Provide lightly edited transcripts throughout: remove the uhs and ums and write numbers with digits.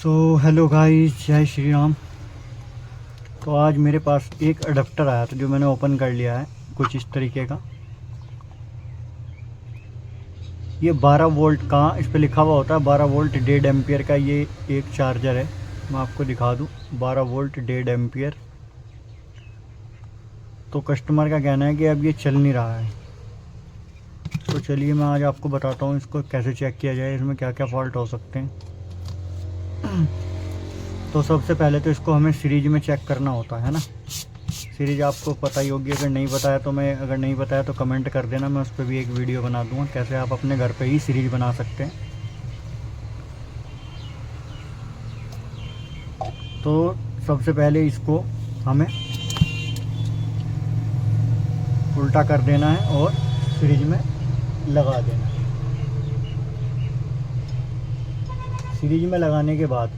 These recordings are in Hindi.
सो हेलो गाइस, जय श्री राम। तो आज मेरे पास एक अडेप्टर आया था जो मैंने ओपन कर लिया है कुछ इस तरीके का। ये 12 वोल्ट का, इस पे लिखा हुआ होता है 12 वोल्ट 1.5 एम्पियर का ये एक चार्जर है। मैं आपको दिखा दूं, 12 वोल्ट 1.5 एम्पियर। तो कस्टमर का कहना है कि अब ये चल नहीं रहा है। तो चलिए मैं आज आपको बताता हूँ इसको कैसे चेक किया जाए, इसमें क्या क्या फॉल्ट हो सकते हैं। तो सबसे पहले तो इसको हमें सीरीज में चेक करना होता है ना। सीरीज आपको पता ही होगी, अगर नहीं पता है तो अगर नहीं पता है तो कमेंट कर देना, मैं उस पर भी एक वीडियो बना दूंगा कैसे आप अपने घर पे ही सीरीज बना सकते हैं। तो सबसे पहले इसको हमें उल्टा कर देना है और सीरीज में लगा देना है। सीरीज में लगाने के बाद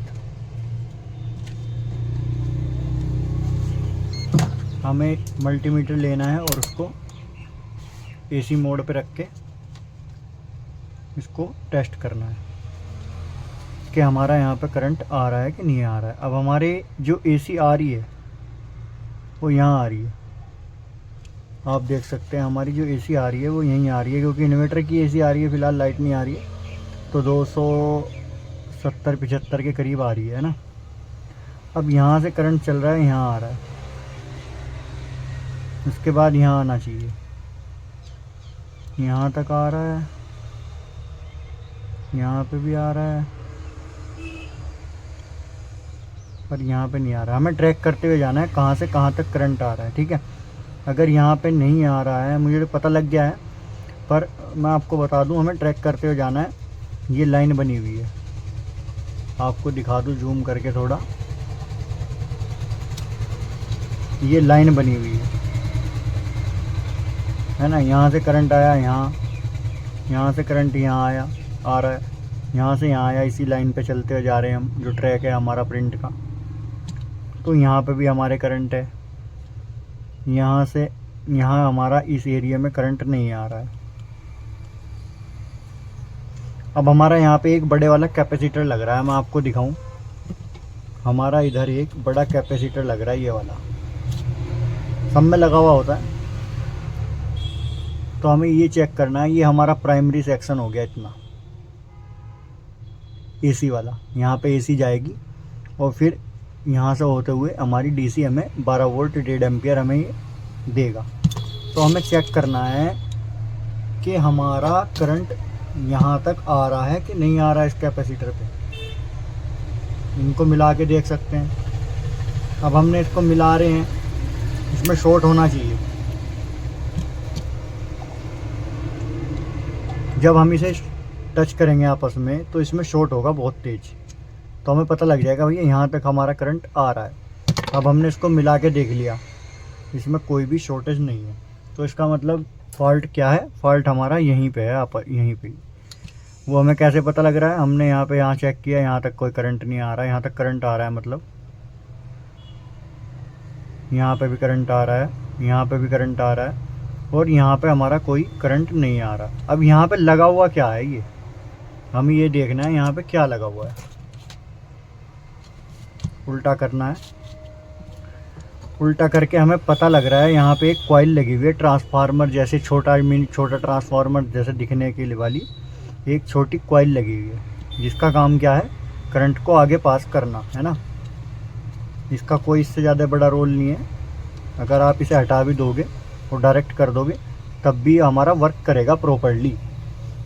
हमें मल्टीमीटर लेना है और उसको एसी मोड पे रख के इसको टेस्ट करना है कि हमारा यहाँ पे करंट आ रहा है कि नहीं आ रहा है। अब हमारे जो एसी आ रही है वो यहाँ आ रही है, आप देख सकते हैं हमारी जो एसी आ रही है वो यहीं आ रही है, क्योंकि इन्वर्टर की एसी आ रही है। फ़िलहाल लाइट नहीं आ रही है, तो 270-75 के करीब आ रही है ना। अब यहाँ से करंट चल रहा है, यहाँ आ रहा है, उसके बाद यहाँ आना चाहिए, यहाँ तक आ रहा है, यहाँ पे भी आ रहा है, पर यहाँ पे नहीं आ रहा है। हमें ट्रैक करते हुए जाना है कहाँ से कहाँ तक करंट आ रहा है, ठीक है। अगर यहाँ पे नहीं आ रहा है, मुझे पता लग गया है, पर मैं आपको बता दूं हमें ट्रैक करते हुए जाना है। ये लाइन बनी हुई है, आपको दिखा दूं जूम करके थोड़ा, ये लाइन बनी हुई है ना। यहाँ से करंट आया, यहाँ से करंट यहाँ आया, आ रहा है, यहाँ से यहाँ आया, इसी लाइन पे चलते हुए जा रहे हैं हम, जो ट्रैक है हमारा प्रिंट का। तो यहाँ पे भी हमारे करंट है, यहाँ से यहाँ हमारा इस एरिया में करंट नहीं आ रहा है। अब हमारा यहाँ पे एक बड़े वाला कैपेसिटर लग रहा है, मैं आपको दिखाऊं। हमारा इधर एक बड़ा कैपेसिटर लग रहा है, ये वाला सब में लगा हुआ होता है। तो हमें ये चेक करना है, ये हमारा प्राइमरी सेक्शन हो गया इतना एसी वाला। यहाँ पे एसी जाएगी और फिर यहाँ से होते हुए हमारी डीसी हमें 12 वोल्ट 1.5 एम्पियर हमें ये देगा। तो हमें चेक करना है कि हमारा करंट यहाँ तक आ रहा है कि नहीं आ रहा है इस कैपेसिटर पे। इनको मिला के देख सकते हैं। अब हमने इसको मिला रहे हैं, इसमें शॉर्ट होना चाहिए। जब हम इसे टच करेंगे आपस में तो इसमें शॉर्ट होगा बहुत तेज, तो हमें पता लग जाएगा भैया यहाँ तक हमारा करंट आ रहा है। अब हमने इसको मिला के देख लिया, इसमें कोई भी शॉर्टेज नहीं है। तो इसका मतलब फॉल्ट क्या है, फॉल्ट हमारा यहीं पे है, यहीं पे। वो हमें कैसे पता लग रहा है, हमने यहाँ चेक किया, यहाँ तक कोई करंट नहीं आ रहा है, यहाँ तक करंट आ रहा है, मतलब यहाँ पे भी करंट आ रहा है, यहाँ पे भी करंट आ रहा है, और यहाँ पे हमारा कोई करंट नहीं आ रहा। अब यहाँ पे लगा हुआ क्या है, ये हमें ये देखना है यहाँ पे क्या लगा हुआ है। उल्टा करना है, उल्टा करके हमें पता लग रहा है यहाँ पे एक कॉइल लगी हुई है, ट्रांसफार्मर जैसे, छोटा ट्रांसफार्मर जैसे दिखने के लिए वाली एक छोटी कॉइल लगी हुई है, जिसका काम क्या है, करंट को आगे पास करना है ना। इसका कोई इससे ज़्यादा बड़ा रोल नहीं है। अगर आप इसे हटा भी दोगे और डायरेक्ट कर दोगे तब भी हमारा वर्क करेगा प्रॉपर्ली।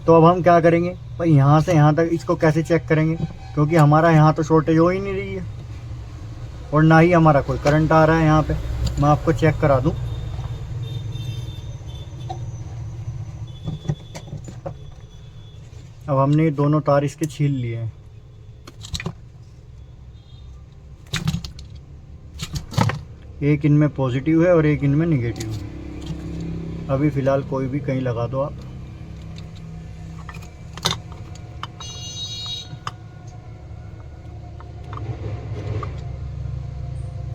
तो अब हम क्या करेंगे भाई, यहाँ से यहाँ तक इसको कैसे चेक करेंगे, क्योंकि हमारा यहाँ तो शॉर्टेज हो ही नहीं रही है और ना ही हमारा कोई करंट आ रहा है। यहाँ पे मैं आपको चेक करा दूं। अब हमने दोनों तार इसके छील लिए हैं। एक इनमें पॉजिटिव है और एक इनमें निगेटिव है। अभी फ़िलहाल कोई भी कहीं लगा दो आप।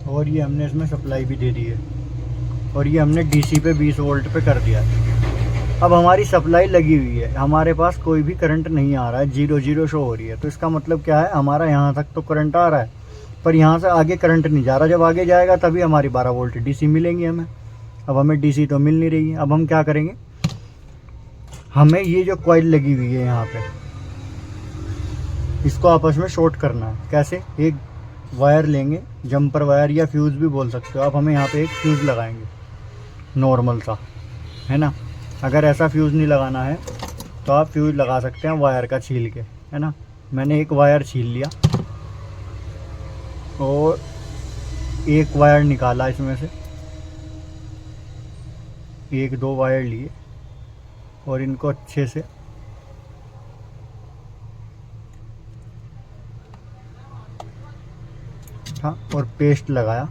और ये हमने इसमें सप्लाई भी दे दी है, और ये हमने डीसी पे 20 वोल्ट पे कर दिया है। अब हमारी सप्लाई लगी हुई है, हमारे पास कोई भी करंट नहीं आ रहा है, 0 शो हो रही है। तो इसका मतलब क्या है, हमारा यहाँ तक तो करंट आ रहा है पर यहाँ से आगे करंट नहीं जा रहा। जब आगे जाएगा तभी हमारी 12 वोल्ट डीसी मिलेंगी हमें। अब हमें डीसी तो मिल नहीं रही है। अब हम क्या करेंगे, हमें ये जो कॉइल लगी हुई है यहाँ पे, इसको आपस में शॉर्ट करना है। कैसे, एक वायर लेंगे, जंपर वायर या फ्यूज़ भी बोल सकते हो आप। हमें यहाँ पे एक फ्यूज़ लगाएंगे नॉर्मल सा, है ना। अगर ऐसा फ्यूज़ नहीं लगाना है तो आप फ्यूज़ लगा सकते हैं वायर का छील के, है ना। मैंने एक वायर छील लिया और एक वायर निकाला इसमें से, 1-2 वायर लिए और इनको अच्छे से और पेस्ट लगाया।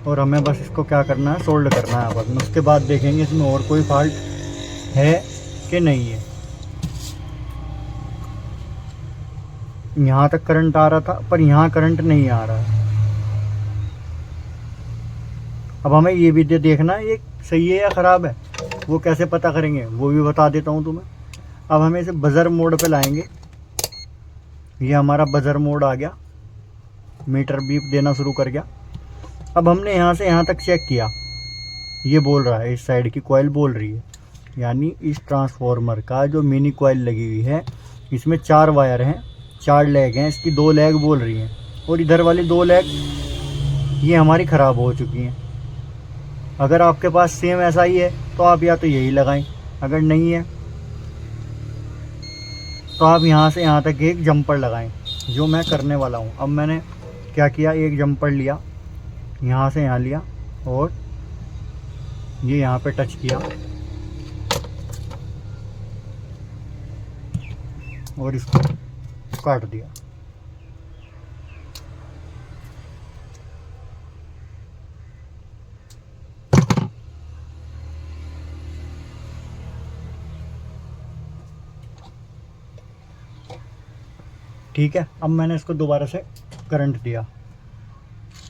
और हमें बस इसको क्या करना है, सोल्ड करना है आपस में। उसके बाद देखेंगे इसमें और कोई फॉल्ट है कि नहीं है। यहाँ तक करंट आ रहा था पर यहाँ करंट नहीं आ रहा है। अब हमें ये भी देखना है ये सही है या ख़राब है। वो कैसे पता करेंगे वो भी बता देता हूँ तुम्हें। अब हमें इसे बज़र मोड पे लाएंगे। ये हमारा बज़र मोड आ गया, मीटर बीप देना शुरू कर गया। अब हमने यहाँ से यहाँ तक चेक किया, ये बोल रहा है, इस साइड की कॉइल बोल रही है, यानी इस ट्रांसफार्मर का जो मिनी कॉइल लगी हुई है इसमें 4 वायर हैं, 4 लेग हैं, इसकी 2 लेग बोल रही हैं और इधर वाली 2 लेग ये हमारी ख़राब हो चुकी हैं। अगर आपके पास सेम ऐसा ही है तो आप या तो यही लगाएं, अगर नहीं है तो आप यहाँ से यहाँ तक एक जंपर लगाएं, जो मैं करने वाला हूँ। अब मैंने क्या किया, एक जंपर लिया, यहाँ से यहाँ लिया और ये यहाँ पे टच किया और इसको काट दिया। ठीक है, अब मैंने इसको दोबारा से करंट दिया।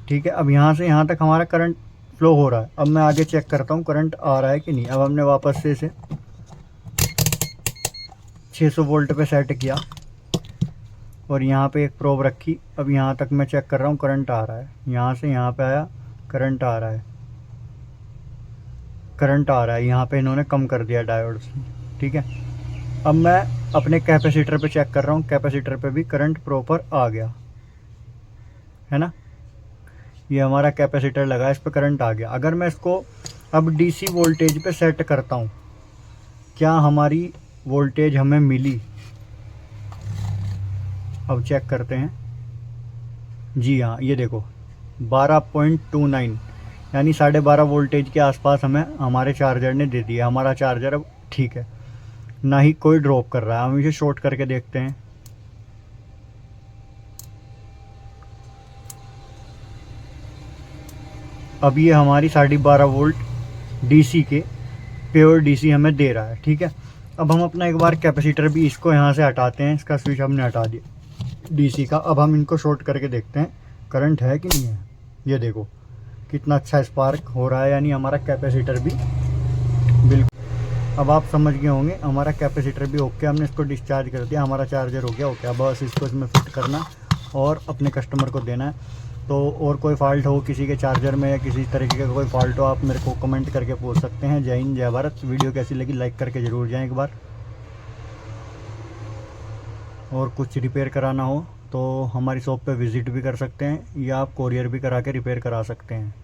ठीक है, अब यहाँ से यहाँ तक हमारा करंट फ्लो हो रहा है। अब मैं आगे चेक करता हूँ करंट आ रहा है कि नहीं। अब हमने वापस से इसे 600 वोल्ट पे सेट किया और यहाँ पे एक प्रोब रखी। अब यहाँ तक मैं चेक कर रहा हूँ करंट आ रहा है, यहाँ से यहाँ पे आया, करंट आ रहा है, करंट आ रहा है। यहाँ पे इन्होंने कम कर दिया डायोड से। ठीक है, अब मैं अपने कैपेसिटर पे चेक कर रहा हूँ, कैपेसिटर पे भी करंट प्रॉपर आ गया, है ना। ये हमारा कैपेसिटर लगा है, इस पर करंट आ गया। अगर मैं इसको अब डीसी वोल्टेज पे सेट करता हूँ, क्या हमारी वोल्टेज हमें मिली? अब चेक करते हैं। जी हाँ, ये देखो 12.29 यानी 12.5 वोल्टेज के आसपास हमें हमारे चार्जर ने दे दिया। हमारा चार्जर अब ठीक है, ना ही कोई ड्रॉप कर रहा है। हम इसे शॉर्ट करके देखते हैं। अब ये हमारी 12.5 वोल्ट डीसी के प्योर डीसी हमें दे रहा है। ठीक है, अब हम अपना एक बार कैपेसिटर भी इसको यहाँ से हटाते हैं, इसका स्विच हमने हटा दिया डीसी का। अब हम इनको शॉर्ट करके देखते हैं करंट है कि नहीं है। ये देखो कितना अच्छा स्पार्क हो रहा है, यानी हमारा कैपेसिटर भी बिल्कुल। अब आप समझ गए होंगे हमारा कैपेसिटर भी ओके, हमने इसको डिस्चार्ज कर दिया, हमारा चार्जर हो गया ओके। अब बस इसको इसमें फिट करना और अपने कस्टमर को देना है। तो और कोई फॉल्ट हो किसी के चार्जर में या किसी तरीके का कोई फॉल्ट हो, आप मेरे को कमेंट करके पूछ सकते हैं। जय हिंद, जय भारत। वीडियो कैसी लगी लाइक करके ज़रूर जाएं एक बार। और कुछ रिपेयर कराना हो तो हमारी शॉप पे विज़िट भी कर सकते हैं या आप कोरियर भी करा के रिपेयर करा सकते हैं।